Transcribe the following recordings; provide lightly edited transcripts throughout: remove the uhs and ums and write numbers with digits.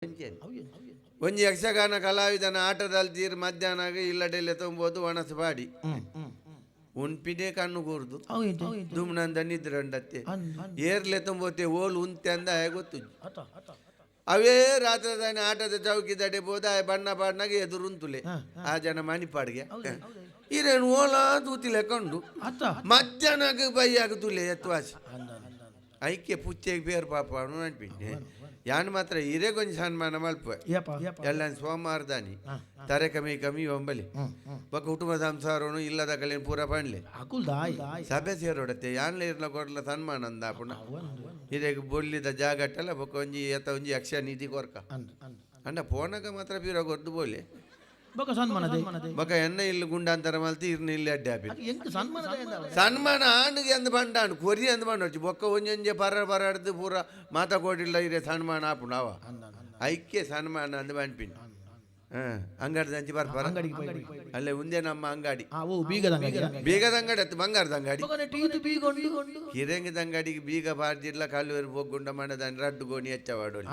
ಒಂಜಿ ಯಕ್ಷಗಾನ ಕಲಾವಿದನ ಆಟದಲ್ಲಿ ಮಧ್ಯಾಹ್ನ ಇಲ್ಲಡೆಲ್ಲ ತೊಂಬೋದು ಒಣಸು ಬಾಡಿ ಉನ್ಪಿನೇ ಕಣ್ಣು ಕೂರ್ದು ದುಮ್ನಂದ ನಿದ್ರಂಡತ್ತೆ ಏರ್ಲೆ ತೊಂಬೋತೆ ಓಲು ಉಂತೆ ಅಂದ ಗೊತ್ತು ಅವೇ ರಾತ್ರಿ ಆಟದ ಚೌಕಿದಡೆ ಬೋದ ಬಣ್ಣ ಬಣ್ಣಗೆ ಎದುರುಂತುಲೆ ಆ ಜನ ಮಣಿಪಾಡಿಗೆ ಇರೇನು ಓಲ ತೂತಿಲೆ ಕಂಡು ಮಧ್ಯಾಹ್ನಕ್ಕೆ ಬೈಯಾಗ ತುಲೆ ಎತ್ತುವಾಸಿ ಐಕ್ಯ ಪುಚ್ಚೆಗೆ ಬೇರು ಪಾಪ ಅನ್ಪಿಟ್ಟೆ ಯಾನ್ ಮಾತ್ರ ಇರೇ ಕೊಂಚ ಸನ್ಮಾನ ಮಲ್ಪ ಎಲ್ಲ ಸೋಮವಾರದಾನಿ ತಾರೆ ಕಮ್ಮಿ ಒಂಬಲಿ ಬೊಕ್ಕ ಕುಟುಂಬ ಸಂಸಾರನು ಇಲ್ಲದ ಕಲೇನು ಪೂರ ಪಣ್ಲೆ ಸಭೆ ಸೇರೋಡತ್ತೆ ಯಾನ್ಲೆ ಇರ್ಲ ಕೊಡ್ಲ ಸನ್ಮಾನ ಅಂದ ಪುಣ ಇದೇ ಬೊಲ್ಲಿದ ಜಾಗಟ್ಟಲ್ಲ ಬೊಕ್ಕ ಒಂಜಿ ಎತ್ತ ಒಂಜಿ ಯಕ್ಷ ನಿಧಿ ಕೊರ್ಕ ಅಂಡ ಪೋನಕ ಮಾತ್ರ ಬೀರ ಗೊದ್ದು ಬೋಲೆ ಬೊಕ್ಕ ಎನ್ನ ಇಲ್ಲಿ ಗುಂಡಾಂತರ ಮಲ್ತಿ ಇರ್ನ ಇಲ್ಲಿ ಅಡ್ಡೆ ಹಾಪಿ ಸನ್ಮಾನ ಆಣಿಗೆ ಅಂದ್ ಬಂಡಾಣು ಕೊರಿ ಅಂದ್ ಬಂಡು ಬೊಕ್ಕ ಒಂಜೊಂಜೆ ಪರಾಡ್ದು ಪೂರ ಮಾತಾಕೋಡಿಲ್ಲ ಇರೇ ಸನ್ಮಾನ ಆಪುಂಡು ಅವ ಐಕ್ಯ ಸನ್ಮಾನ ಅಂದ್ ಬಂಡ್ಪಿನ್ ಅಂಗಡಿ ದಂಚಿ ಬರ್ಪಾರ ಅಲ್ಲೇ ಮುಂದೆ ನಮ್ಮ ಅಂಗಡಿ ಬೀಗದ ಅಂಗಡಿ ಅತ್ತು ಬಂಗಾರದ ಅಂಗಡಿ ಕಿರಂಗದ ಅಂಗಡಿಗೆ ಬೀಗ ಬಾರ್ದಿಲ್ಲ ಕಲ್ವೇರು ಹೋಗುಂಡ ಮಾಡದ ರಡ್ಡು ಗೋಣಿ ಹೆಚ್ಚವಾಡೋಲಿ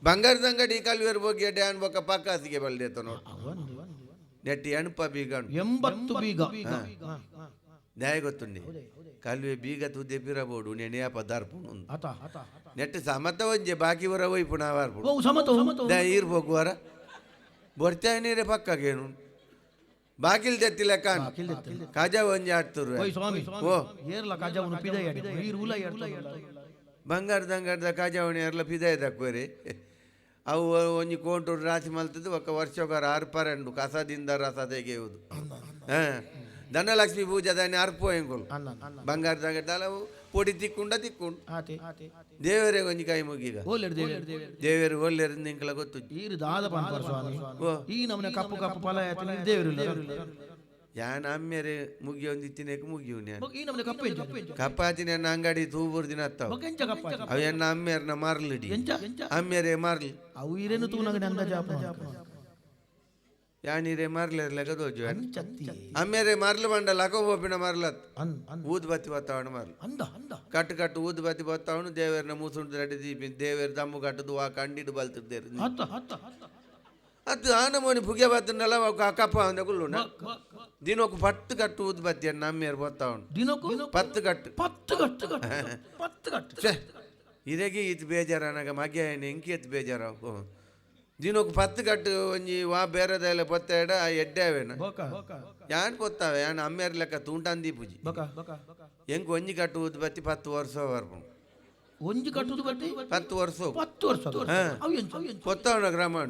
ಬಂಗಾರದ ಅಂಗಡಿ ಕಲ್ವೇರು ಹೋಗಿ ಡ್ಯಾನ್ ಬೊಕ್ಕ ಪಕ್ಕಾಸಿಗೆ ಬಲ್ದೇತ ನೋಡು ನೆಟ್ಟಿ ಅಣಪ ಬೀಗ 80 ಬೀಗ ನ್ಯಾಯ ಗೊತ್ತುಂಡಿ ಕಲ್ವೆ ಬೀಗ ತುದ್ದೆ ಪಿರಬೋಡು ನೆನೆಯ ಪದಾರ್ಪುಣು ನೆಟ್ಟು ಸಮತ ಒಂಜೆ ಬಾಕಿ ವರ ಒಯ್ಪುಣ ಅವಾರ್ಪುಣು ಈರ್ ಹೋಗುವರ ಬರ್ತಾನೆ ಪಕ್ಕಗೇನು ಬಾಕಿಲ್ ತೆತ್ತಿಲ್ಲ ಕಾನ್ ಕಾಜಾ ಒಂಜಿ ಆಡ್ತರು ಬಂಗಾರದ ಅಂಗಡಿದ ಕಾಜಾವಣಿ ಎಲ್ಲ ಪಿದಾಯ ತಕ್ವರಿ ಅವು ಒಂಜಿ ಕೋಂಟೂರು ರಾಶಿ ಮಲ್ತದ್ದು ಒಕ್ಕ ವರ್ಷಗಾರ ಅರ್ಪರೆಂಡು ಕಸದಿಂದ ರಸ ತೆಗೆಯುವುದು ಧನಲಕ್ಷ್ಮಿ ಪೂಜಾದಾನಿ ಅರ್ಪೋ ಹೆಂಗೋಲು ಬಂಗಾರದ ಅಂಗಡಿ ಪೊಡಿ ತಿಕ್ಕೊಂಡು ದೇವರೇ ಒಂಜಿ ಕೈ ಮುಗಿಗ ದೇವರು ಒಳ್ಳೆರು ನಿಂಕಲ ಗೊತ್ತು ಯಾನ್ ಅಮ್ಮೆರೆ ಮುಗಿ ಒಂದಿತ್ತಿನೇಕ ಮುಗಿಯು ಕಪ್ಪಾತಿನ ಎನ್ನ ಅಂಗಡಿ ತೂಬೂರು ದಿನ ಅತ್ತವ ಅವ ಎನ್ನ ಅಮ್ಮೆರ್ನ ಮಾರ್ಲಿಡಿ ಅಮ್ಮೆರೆ ಮಾರ್ಲಿ ಅವು ಇರೇನು ತೂನಗ ಯಾನಿರೆ ಮಾರ್ಲಿರ್ಲೆಗ ದೋಜು ಅಮ್ಮೆರೆ ಮಾರ್ಲು ಬಂಡ ಲಕೋ ಬೋಪಿನ ಮಾರ್ಲತ್ ಊದ್ ಬತ್ತಿ ಬತ್ತಾವಣ ಮಾರ್ಲು ಕಟ್ಟು ಊದ್ ಬತ್ತಿ ಬತ್ತಾವಣ ದೇವರನ್ನ ಮೂಸುಂಡು ರೆಡ್ಡಿ ದೀಪಿ ದೇವರ ದಮ್ಮು ಕಟ್ಟದು ಆ ಕಂಡಿಡು ಬಲ್ತಿದ್ದೇರು ಅದು ಆನಮೋನಿ ಪುಗೆ ಬತ್ತನಲ್ಲ ಕಪ್ಪ ಅಂದ ಕುಲ್ಲುನ ದಿನಕ್ಕೆ 10 ಕಟ್ಟು ಊದ್ ಬತ್ತಿ ಅನ್ನ ಅಮ್ಮೆರು ಬತ್ತಾವಣ ದಿನಕ್ಕೂ 10 ಕಟ್ಟು ಇದೇಗೆ ಇದು ಬೇಜಾರನಾಗ ಮಗೆ ಎಂಕಿ ಎತ್ತು ಬೇಜಾರ ದಿನಕ್ಕೆ 10 ಕಟ್ಟು ಒಂಜಿ ವಾ ಬೇರೆದೆಲ್ಲ ಪೊತ್ತೇಡ ಎಡ್ಡೇವೇನ ಯಾನ್ ಗೊತ್ತಾವೆ ಯಾನ್ ಅಮ್ಮೇರ್ ಲೆಕ್ಕ ತೂಂಟಂದಿ ಪೂಜಿ ಹೆಂಗ್ ಒಂಜಿ ಕಟ್ಟು ಊದ್ ಬತ್ತಿ 10 ವರ್ಷ ಬರ್ಪುಂಡು ಒಂಜಿ ಕಟ್ಟುದು ಬತ್ತಿ 10 ವರ್ಷ ಪೊತ್ತವನ ಗ್ರಾಮ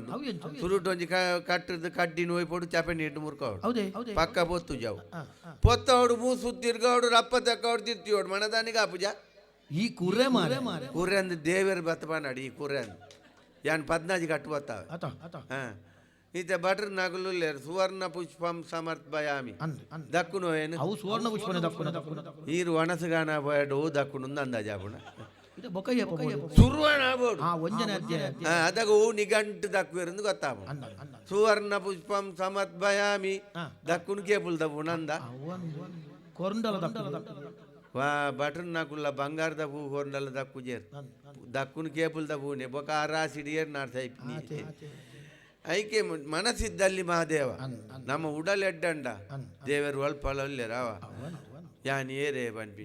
ಸುರುಟ್ ಒಂಜಿ ಕಟ್ಟದ ಕಡ್ಡಿ ನೋಯ್ ಪೊಡು ಚಾಪೆ ನೀಟು ಮುರ್ಕವಡು ಪಕ್ಕ ಪೊತ್ತು ಜಾವು ಪೊತ್ತವಡು ಮೂಸು ತಿರ್ಗವಡು ರಪ್ಪ ತಕ್ಕವಡು ತಿರ್ತಿಯೋಡು ಮನದಾನಿಗ ಆ ಪೂಜಾ ಈ ಕುರ್ರೆ ಅಂದ್ ದೇವರ ಬತ್ತ ಬಾನಾಡಿ ಈ ಕುರ್ರೆ ಅಂದ್ ಯಾನ್ 14 ಕಟ್ಟು ಬತ್ತಾವೆ ಈತ ಬಟ್ರ್ ನಗಲು ಸುವರ್ಣ ಪುಷ್ಪಂ ಸಮರ್ಪಯಾಮಿ ದಕ್ಕುನು ಏನು ಅವು ಸುವರ್ಣ ಪುಷ್ಪನೆ ಈರು ಒಣಸಗಾನ ಬೇಡು ದಕ್ಕುನು ಅಂದಾಜಾಪುಣ ಸುರ್ವಣ ಅದಾಗ ಹೂ ನಿಗಂಟು ದಕ್ಕುವೆರಂದು ಗೊತ್ತಾವ ಸುವರ್ಣ ಪುಷ್ಪಂ ಸಮರ್ಪಯಾಮಿ ದಕ್ಕುನು ಕೇಪುಲ್ ದಪ್ಪುಣ ಅಂದ ವಾ ಬಟ್ರ್ ನಕುಲ್ಲ ಬಂಗಾರದ ಹೂ ಕೊರಂಡಲ ದಕ್ಕು ಜೇರ್ ದಕ್ಕುನು ಕೇಪುಲ್ ದಪ್ಪುನೆ ಬೊಕ ಆರಾಸಿಡಿಯರ್ ನಾಡ್ಸೈಪ್ ಐಕೆ ಮನಸ್ಸಿದ್ದಲ್ಲಿ ಮಹಾದೇವ ನಮ್ಮ ಉಡಲೆಡ್ಡಂಡ ದೇವರು ಅಲ್ಪಲ್ಲೇ ರಾವ ಯಾನ್ ಏರೇ ಬನ್ಪಿ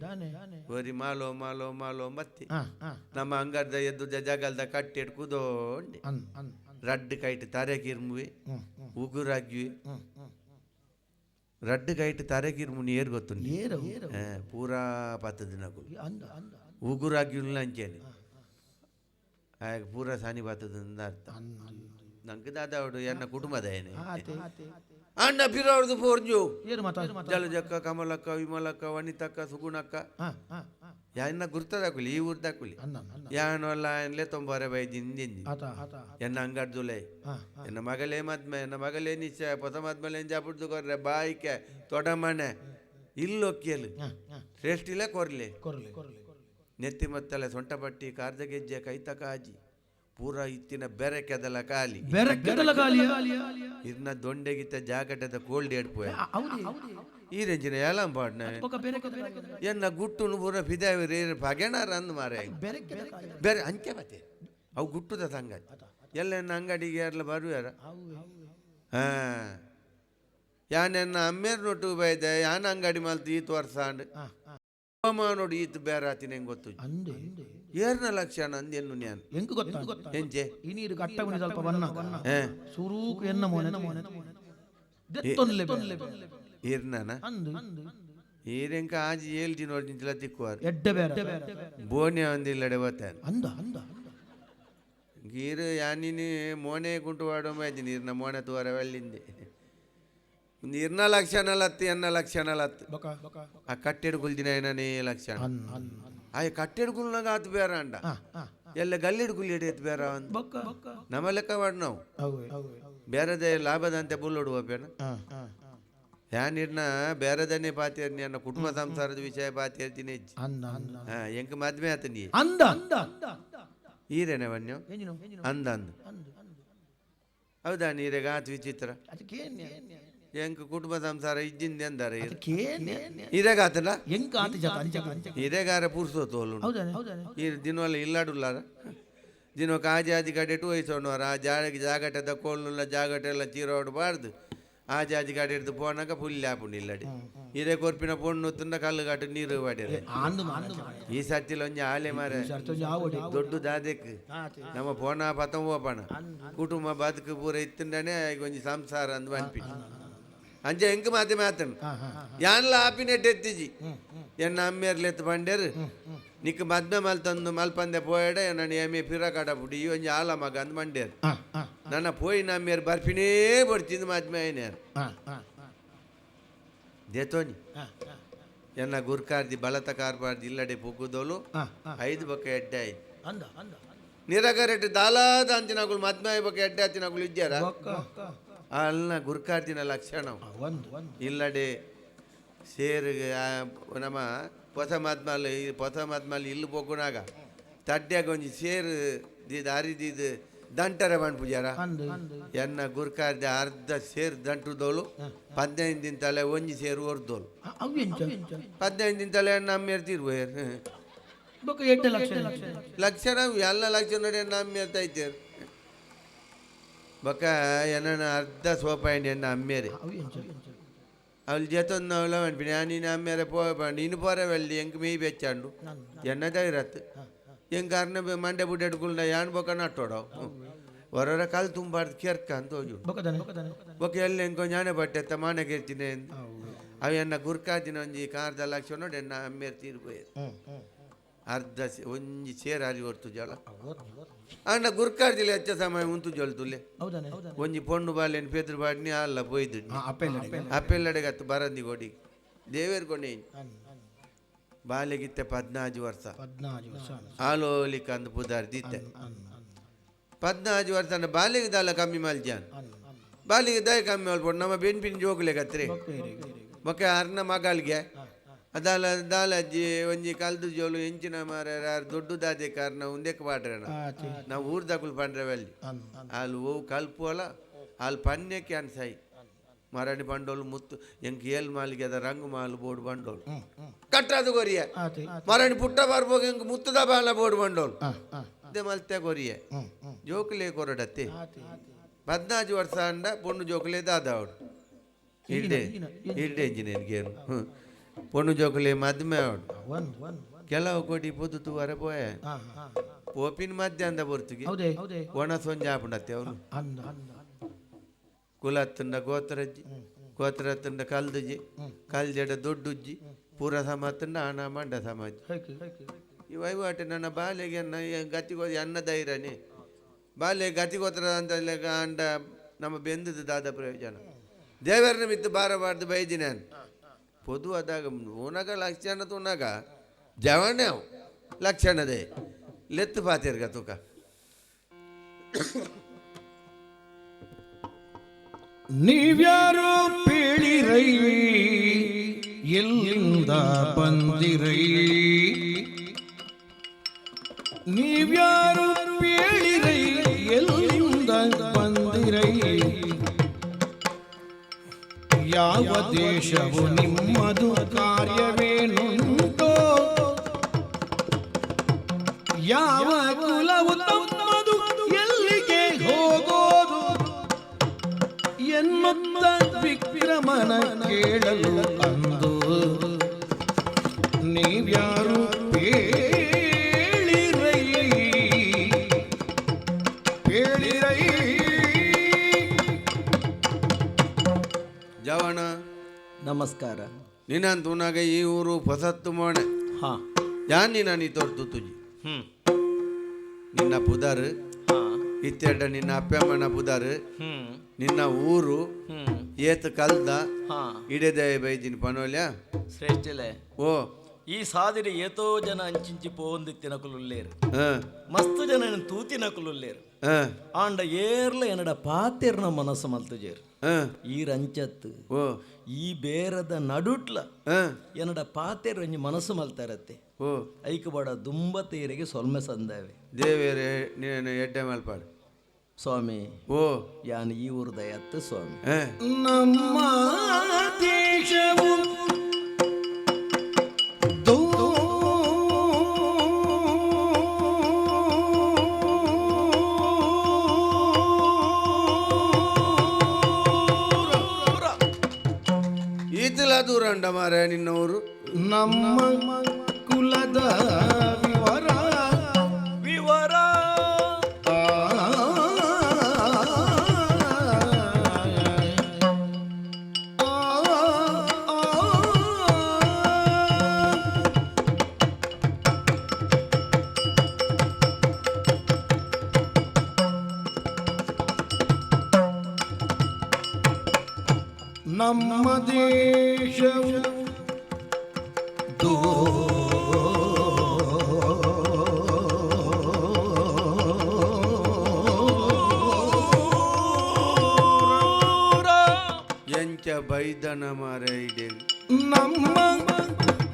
ಒರಿ ಮಾಲೋ ಮತ್ತಿ ನಮ್ಮ ಅಂಗರ್ದ ಎದ್ದು ಜಗಲ್ದ ಕಟ್ಟೆಡ್ ಕುದೋಂಡೆ ರಡ್ಡು ಕೈಟ್ ತರೆಕಿರ್ಮುವೆ ಉಗುರಾಗ್ವಿ ರಡ್ಡು ಕೈಟ್ ತರೆಕಿರ್ಮುನಿ ಏರ್ ಗೊತ್ತು ಪೂರಾ 10 ದಿನಗಳು ಉಗುರಾಗ್ಯುಲ್ಲ ಅಂಚೇನೆ ಪೂರಾ ಸಾನಿ ಬತ್ತದಿಂದ ಅರ್ಥ ನಂಗೆ ದಾದಾವಡು ಎನ್ನ ಕುಟುಂಬದ ಏನೇ ಅಣ್ಣ ಪಿರವ್ರದು ಪೋರ್ಜು ಜಲಜಕ್ಕ ಕಮಲಕ್ಕ ವಿಮಲಕ್ಕ ವನಿತಕ್ಕ ಸುಗುಣಕ್ಕ ಯಾನ ಗುರ್ತದಾಕುಲಿ ಈ ಊರ್ದಾಕುಲಿ ಯಾನಲ್ಲ ಎನ್ಲೆ ತೊಂಬಾರೆ ಬೈದಿಂದಿ ಎನ್ನ ಅಂಗಡ್ ಜುಲೈ ಎನ್ನ ಮಗಳೇ ಮದ್ಮೆ ಎನ್ನ ಮಗಳೇ ನಿಶ್ಚಯ ಪೊಸ ಮದ್ಮೇಲೆ ಜಾಪುಡ್ದು ಕೊರ್ರೆ ಬಾಯಿಕೆ ತೊಡಮನೆ ಇಲ್ಲೊಕ್ಕಿಯಲು ಶ್ರೇಷ್ಠಿಲೆ ಕೊರ್ಲೆ ನೆತ್ತಿ ಮತ್ತಲೆ ಸೊಂಟ ಪಟ್ಟಿ ಕಾರ್ದ ಗೆಜ್ಜೆ ಕೈತ ಕಾಜಿ ಪೂರ ಇತ್ತಿನ ಬೆರಕೆದಲ ಕಾಲಿ ಇರ್ನ ದೊಂಡೆಗಿತ್ತ ಜಾಗಟದ ಕೋಲ್ಡ್ ಏಡ್ಪೋಯ ಈ ರೇಂಜಿನ ಎಲ್ಲ ಪಾಡ್ನ ಎನ್ನ ಗುಟ್ಟು ಪೂರ ಫಿದಾವಿ ಪಗೆಣಾರ ಅಂದ್ ಮಾರೆ ಬೇರೆ ಅಂಚೆ ಮತ್ತೆ ಅವು ಗುಟ್ಟುದ ಸಂಗತಿ ಎಲ್ಲ ಅಂಗಡಿಗೆ ಎಲ್ಲ ಬರುವಾರ ಹಾ ಯಾನೆನ್ನ ಅಮ್ಮೇರ್ ನೋಟು ಬೈದೆ ಯಾನ ಅಂಗಡಿ ಮಲ್ತು ಈತ್ ವರ್ಷ ನೋಡಿ ಈತ್ ಬೇರೆ ಆತಿನ ಹೆಂಗ್ ಗೊತ್ತು ಅಂದೆ ಏರ್ನ ಲಕ್ಷಣ ಅಂದೇನು ನ್ಯಾನ್ ಎಂಕು ಗೊತ್ತ ಎಂಚೆ ಈ ನೀರು ಕಟ್ಟಗುಣಿ ಸ್ವಲ್ಪ ಬನ್ನ ಸುರೂಕು ಎನ್ನ ಮೋನೆ ದೆತ್ತೊನ್ಲೆ ಈರ್ನಾನ ಅಂದು ಈರೆಂಕ ಆಜಿ ಏಳ್ತಿ ನೋಡಿ ತಿಕ್ಕುವಾರ ಎಡ್ಡೆ ಬೇರೆ ಬೋನೆ ಒಂದಿಲ್ಲಡೆ ಬತ್ತಾನ ಅಂದ ಅಂದ ಗೀರು ಯಾನಿನಿ ಮೋನೆ ಕುಂಟು ವಾಡೋ ಮಾಯ್ತಿ ನೀರ್ನ ಮೋನೆ ತೋರ వెళ్ళింది ನೀರ್ನ ಲಕ್ಷಣಲತ್ತು ಎನ್ನ ಲಕ್ಷಣಲತ್ತು ಆ ಕಟ್ಟೆಡು ಕುಲ್ದಿನ ಏನನೇ ಲಕ್ಷಣ ಆ ಕಟ್ಟೆಡು ಕುಲ್ನಾಗ ಆತು ಬೇರ ಅಂಡ ಎಲ್ಲ ಗಲ್ಲಿಡು ಕುಲ್ಲಿಡು ಎತ್ತು ಬೇರ ನಮ್ಮ ಲೆಕ್ಕ ಮಾಡಿ ನಾವು ಬೇರೆದೇ ಲಾಭದಂತೆ ಬುಲ್ಲೊಡುವ ಬೇಡ ಯಾನಿರ್ನ ಬೇರೆದನ್ನೇ ಪಾತಿ ನನ್ನ ಕುಟುಂಬ ಸಂಸಾರದ ವಿಷಯ ಪಾತಿ ಹೇಳ್ತೀನಿ ಎಂಕ ಮದ್ವೆ ಆತ ನೀ ಅಂದ ಈರೇನೆ ಬನ್ನಿ ಅಂದ ಅಂದ ಹೌದಾ ನೀರೆಗ ಆತು ವಿಚಿತ್ರ ಎಂಕ ಕುಟುಂಬ ಸಂಸಾರ ಇಜ್ಜಿಂದ ಎಂದಾರೆ ಇದೇಗಾತಲ್ಲ ಇದೇಗಾರ ಪುರ್ಸೋ ತೋಲು ಈ ದಿನವಲ್ಲ ಇಲ್ಲಾಡುಲ್ಲಾರ ದಿನ ಕಾಜಿ ಆಜಿ ಕಡೆಟು ವಹಿಸೋಣವ್ರ ಆ ಜಾಗಟದ ಕೋಲ್ನುಲ್ಲ ಜಾಗಟೆಲ್ಲ ಚೀರೋಡ್ಬಾರ್ದು ಆ ಜಾಜಿ ಗಾಡಿ ಹಿಡಿದು ಪೋನಾಗ ಫುಲ್ ಆಪುಂಡು ಇಲ್ಲಡಿ ಇದೇ ಕೊರ್ಪಿನ ಪೊಣ್ಣು ತುಂಡ ಕಲ್ಲು ಗಾಟು ನೀರು ಬಾಡ್ಯಾರ ಈ ಸತ್ತಿಲ ಒಂಜಿ ಆಲೆ ಮಾರ ದೊಡ್ಡ ದಾದೆಕ್ ನಮ್ಮ ಪೋನ ಪತಂ ಓಪಣ ಕುಟುಂಬ ಬದುಕು ಪೂರ ಇತ್ತಂಡನೆ ಒಂಜಿ ಸಂಸಾರ ಅಂದ್ ಅನ್ಪಿ ಅಂಜ ಎಂಕ ಮಾತೆ ಮಾತನ್ ಯಾನ್ಲ ಆಪಿನೆಟ್ ಎತ್ತಿಜಿ ಎನ್ನ ಅಮ್ಮೇರ್ಲೆತ್ತು ಬಂಡೇರು ನಿಕ್ ಮದ್ಮೆ ಮಲ್ತಂದು ಮಲ್ಪಂದೆ ಪೋಯಡೆ ನನ್ನ ಎಮ್ಮೆ ಪಿರ ಕಡ ಪುಡಿ ಒಂಜಿ ಆಲ ಮಗ ಅಂದ್ ಮಂಡೇರು ನನ್ನ ಪೋಯಿ ನಮ್ಮೇರು ಬರ್ಪಿನೇ ಬಡ್ತಿಂದು ಮದ್ಮೆ ಏನೇರು ದೇತೋನಿ ಎನ್ನ ಗುರ್ಕಾರ್ದಿ ಬಲತ ಕಾರ್ಬಾರ್ದು ಇಲ್ಲಡೆ ಪುಗ್ಗುದೋಲು 5 ಬಕ್ಕ ಎಡ್ಡೆ ಆಯ್ತು ನಿರಗರೆಟ್ ದಾಲಾದ ಅಂಚಿನಗಳು ಮದ್ಮೆ ಬಕ್ಕ ಎಡ್ಡೆ ಹತ್ತಿನಗಳು ಇದ್ದಾರ ಅಲ್ಲ ಗುರ್ಕಾರ್ದಿನ ಲಕ್ಷಣ ಇಲ್ಲಡೆ ಸೇರಿಗೆ ನಮ್ಮ ಹೊಸ ಮದ್ಮಲ್ಲಿ ಇಲ್ಲು ಪೊಕ್ಕುನಾಗ ತಡ್ಡ್ಯಾಗ ಒಂಜಿ ಸೇರು ಅರಿದಿದ್ದು ದಂಟರ ಬಣ್ ಪೂಜಾರ ಎನ್ನ ಗುರ್ಕಾರ್ದೆ ಅರ್ಧ ಸೇರು ದಂಟುದೋಳು 15 ದಿನ ತಲೆ ಒಂಜಿ ಸೇರು ಹೊರ್ದೋಳು 15 ದಿನ ತಲೆ ನಮ್ಮೇರ್ ತೀರ್ಬೋಯರ್ ಲಕ್ಷಣ ಎಲ್ಲ ಲಕ್ಷಣ ನೋಡಿ ನಮ್ಮೇರ್ತ ಐತೇರು ಬೊಕ್ಕ ಎನ್ನ ಅರ್ಧ ಸೋಪಾಯಂಡಿ ಎನ್ನ ಅಮ್ಮೇರೆ ಅವಳು ಜೊತೊಂದು ಅವಳ ಅನ್ಪಿನಿ ನೀನು ಅಮ್ಮೇರೆ ನೀನು ಪೋರೆ వెళ్ళి ಎಂಕ್ ಮೇಯ್ ಬೆಚ್ಚಾಂಡು ಎನ್ನ ಧೈರತ್ ಎಂಕ ಅರ್ನ ಮಂಡೆ ಬುಡ್ಡೆ ಎಡ್ಕುಲ್ನ ಯಾನ್ ಬೊಕ್ಕ ನಟ್ಟೋಡವು ಹೊರರ ಕಾಲು ತುಂಬಾರ್ದು ಕೆರ್ಕ ಅಂತ ಹೋಜು ಬೊಕ್ಕ ಎಲ್ಲ ಎಂಕೊ ಜ್ಞಾನ ಬಟ್ಟೆತ್ತ ಮಾನಗೆ ಇರ್ತೀನಿ ಅವು ಎನ್ನ ಗುರ್ಕಾದಿನ ಒಂಜಿ ಕಾರ್ದ ಲಕ್ಷ ನೋಡಿ ಎನ್ನ ಅಮ್ಮೇರು ತೀರ್ಬೋಯರು ಅರ್ಧ ಒಂಜಿ ಸೇರ್ ಅಲ್ಲಿ ಹೊರ್ತು ಜಲ ಅಣ್ಣ ಗುರ್ಕಾರ್ದಿಲ್ಲ ಹೆಚ್ಚ ಸಮಯ ಉಂಟು ಜೊಲ್ತುಲ್ಲೆ ಒಂಜಿ ಪೊಣ್ಣು ಬಾಲೆನ್ ಪೆದ್ರು ಬಾಡ್ನಿ ಅಲ್ಲ ಪೋಯ್ದು ಅಪ್ಪೆಲ್ಲಡೆಗತ್ತು ಬರಂದಿ ಕೊಡಿ ದೇವೇರ್ ಕೊಂಡೆ ಬಾಲೆಗಿತ್ತೆ 14 ವರ್ಷ ಆಲೋಲಿಕ ಅಂದ್ ಪುದಾರ್ದಿತ್ತೆ 14 ವರ್ಷ ಬಾಲೆಗೆ ದಾಲ ಕಮ್ಮಿ ಮಲ್ಜಾನ್ ಬಾಲಿಗೆ ದಯ ಕಮ್ಮಿ ಮಲ್ಪೊಡು ನಮ್ಮ ಬೆನ್ಪಿನ ಜೋಗುಲೆ ಕತ್ರಿ ಬೊಕ್ಕ ಅರ್ನ ಮಗಳಿಗೆ ಅದಾಲ ದಾಲಜ್ಜಿ ಒಂಜಿ ಕಲ್ದು ಜೋಲು ಎಂಚಿನ ಮಾರ ದೊಡ್ಡ ದಾದೆ ಕಾರಣ ಉಂದೆಕ್ ಪಾಡ್ರಣ ನಾವು ಊರ್ದಾಕುಲು ಪಂಡ್ರವಲ್ಲಿ ಅಲ್ಲಿ ಓ ಕಲ್ಪೋಲ ಅಲ್ಲಿ ಪನ್ಯಕ್ಕೆ ಅನ್ಸಾಯಿ ಮರಣಿ ಬಂಡೋಲು ಮುತ್ತು ಎಂಕ್ ಏಲ್ ಮಾಲಿಗೆ ಅದ ರಂಗು ಮಾಲು ಬೋರ್ಡು ಬಂಡೋಲು ಕಟ್ಟದು ಕೊರಿಯ ಮರಣಿ ಪುಟ್ಟ ಬರ್ಬೋಗ ಎಂಕ್ ಮುತ್ತದ ಬಾಲ ಬೋರ್ಡು ಬಂಡೋಲು ಇದೇ ಮಲ್ತೆ ಕೊರಿಯ ಜೋಕುಲೆ ಕೊರಡತ್ತೆ 14 ವರ್ಷ ಅಂಡ ಪೊಣ್ಣು ಜೋಕುಲೆ ದಾದವಡು ಇಡ್ಡೆ ಇಂಜಿನಿಯರ್ಗೇನು ಪೊಣ್ಣು ಜೋಕುಲೆ ಮದ್ಮೆ ಅವಡು ಕೆಲವು ಕೋಟಿ ಪೊದ್ದು ವರ ಪೋಯ ಪೋಪಿನ ಮಧ್ಯಾಹ್ನದ ಬರ್ತುಗೆ ಒಣ ಸೊಂಜ ಆಪುಂಡತ್ತೆ ಅವನು ಕುಲತ್ತಂಡ ಗೋತ್ರತ್ತಂಡ ಕಲ್ದುಜಿ ಕಲ್ಜಡ ದೊಡ್ಡುಜ್ಜಿ ಪೂರ ಸಮತ್ತಂಡ ಹಣ ಮಂಡ ಸಮಾಜ ಈ ವಹಿವಾಟು ನನ್ನ ಬಾಲ್ಯಗೆ ಗತಿಗೋದಿ ಅನ್ನ ಧೈರ್ಯನೇ ಬಾಲ್ಯ ಗತಿಗೋತ್ರ ಅಂತ ಅಂಡ ನಮ್ಮ ಬೆಂದದ ದಾದ ಪ್ರಯೋಜನ ದೇವರನ್ನ ಮಿತ್ತು ಬಾರಬಾರ್ದು ಬೈದಿನ ಪೊದು ಅದಾಗ ಉನಗ ಲಕ್ಷಣ ತುನಗ ಜವನೇ ಲಕ್ಷಣದೇ ಲೆತ್ತು ಪಾತಿರ್ಗ ತುಕ ನೀವ್ಯಾರು ಪೇಳಿರೈ ಎಲ್ಲಿಂದ ಬಂದಿರೈ ನೀವ್ಯಾರು ಪೇಳಿರೈ ಎಲ್ಲಿಂದ ಬಂದಿರೈ ಯಾವ ದೇಶವು ನಿಮ್ಮದು ಕಾರ್ಯವೇನುಂಟೋ ಯಾವ ಕುಲವು ತಮ್ಮದು ಎಲ್ಲಿಗೆ ನಮನ ಕೇಳಲು ಅಂದು ನೀವ್ಯಾರು ಹೇಳಿರೈ ಹೇಳಿರೈ. ಜವಣ ನಮಸ್ಕಾರ. ನಿನ್ನಂತ ಉನಾಗ ಈ ಊರು ಹೊಸತ್ತು ಮೋಣೆ ಹಾ ಯಾನ್ ನೀ ತೋರ್ತು ತುಜಿ ನಿನ್ನ ಪುದರ್ ಇತ್ತೆಡ್ಡ ನಿನ್ನ ಅಪ್ಪಮ್ಮನ ಪುದರ್ ನಿನ್ನ ಊರು ಏತ್ ಕಲ್ದ ಇಡೇದೇ ಬೈಜಿನ ಪನೋಲ್ಯ ಶ್ರೇಷ್ಠಲೆ ಓ ಈ ಸಾದಿರಿ ಏತೋ ಜನ ಅಂಚಿಂಚಿ ಪೋಂದಿ ತಿನಕುಲ್ಲೇರು ಮಸ್ತ್ ಜನ ತೂತಿನ ಕುಲುಲ್ಲೇರು ಆಂಡ ಏರ್ಲ ಎನ್ನಡ ಪಾತೆರ್ನ ಮನಸ್ಸು ಮಲ್ತುಜೇರು ಈ ರಂಚತ್ತು ಓ ಈ ಬೇರದ ನಡುಟ್ಲ ಎನ್ನಡ ಪಾತೆರ್ ಒಂಜಿ ಮನಸ್ಸು ಮಲ್ತಾರತ್ತೆ ಓ ಐಕ ಬಡ ದುಂಬತೇರಿಗೆ ಸೊಲ್ಮೆ ಸಂದಾವೆ ದೇವೇರೆ ನೀನು ಎಡ್ಡೆ ಮಲ್ಪಾಡು ಸ್ವಾಮಿ ಓ ಯಾನ್ ಈ ಊರ್ದ ಎತ್ತು ಸ್ವಾಮಿ. ನಮ್ಮ ದೇಶವು ಈತಲ ದೂರ ಅಂಡ ಮಾರ ನಿನ್ನ ಊರು ನಮ್ಮ ಕುಲದ ವಿವರ ವಿವರ ನಮ್ಮ ದೇಶವು ಎಂಚ ಬೈದನ ಮಾರ ಇದೆ ನಮ್ಮ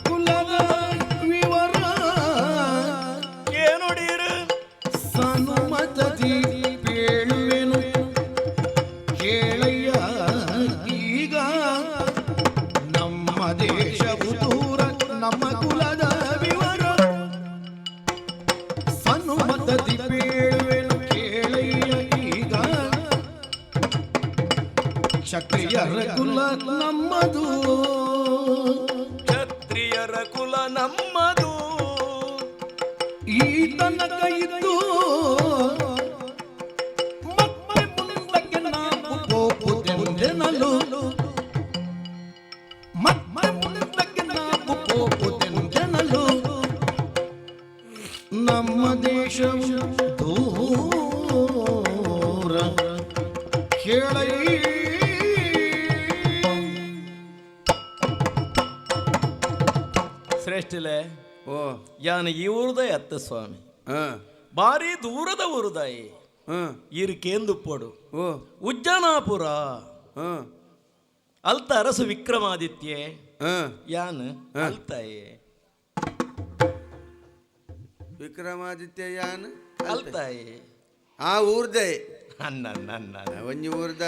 ಕುಲದ ವಿವರ ಏನೋಡೀರು ಸನುಮತದಿ ಬೇಳುವೆನು ಕೇಳಯ್ಯ ಈಗ ನಮ್ಮ ದೇಶವು ದೂರ ನಮ್ಮ ಕುಲದ ವಿವರ ಸನುಮತದಿ ಬೇಳುವೆನು ಕೇಳಯ್ಯ ಈಗ ಕ್ಷತ್ರಿಯರ ಕುಲ ನಮ್ಮದು ಕ್ಷತ್ರಿಯರ ಕುಲ ನಮ್ಮದು ಈ ತನಕ ಇದ್ದು ಮತ್ತೆ ಮುಂದಕ್ಕೆ ನಾವು ಹೋಗುವುದೆಂದೆನಲು ಮತ್ತೆ ಮುಂದಕ್ಕೆ ನಾವು ಹೋಗುವುದೆಂದೆನಲು ನಮ್ಮ ದೇಶವು ದೂರ ಕೇಳೈ ಶ್ರೇಷ್ಠಲೆ ಓ ಯಾನ್ ಈ ಊರ್ದ ಎತ್ತ ಸ್ವಾಮಿ ಹಾ ಬಾರಿ ದೂರದ ಊರುದಾಯಿ ಹಾ ಇರ್ಕೇಂದು ಪೋಡು ಓ ಉಜ್ಜನಾಪುರ ಹಾ ಅಲ್ತ ಅರಸು ವಿಕ್ರಮಾದಿತ್ಯ ಹಾ ಯಾನ್ ಅಲ್ತಾಯೆ ವಿಕ್ರಮಾದಿತ್ಯ ಯಾನ್ ಅಲ್ತಾಯೆ ಆ ಊರ್ದೇ ಅನ್ನ ಒಂಜಿ ಊರ್ದ